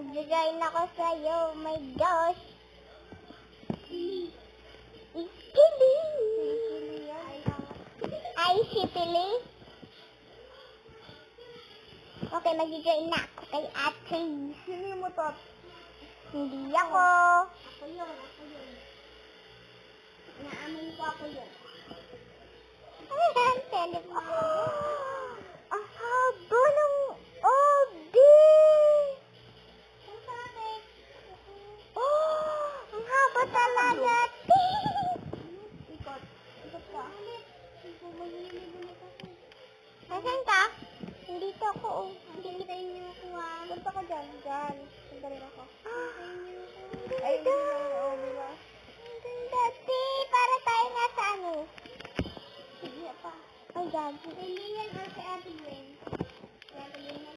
Mag-join ako sa'yo. Oh my gosh. Iskili. Ay, si Pili. Okay, mag-join na ako kay ate. Sino mo to? Hindi ako. Ako yun. Naamin ko ako yun. Ayan, telephone. Ang haba ng OB. Oh, ang haba talaga. Ikot. Ikot ka. Nasaan ka? Dito ako. Hintayin niyo ako ah. Punta ka dyan. Dyan. Sandali ako. Ang Ay, ganda. hindi na yung OB ba? Ang ganda, te. Para tayo nga sa ano. Sige pa. Ay, God. Hindi yan ang si Ate Gwen.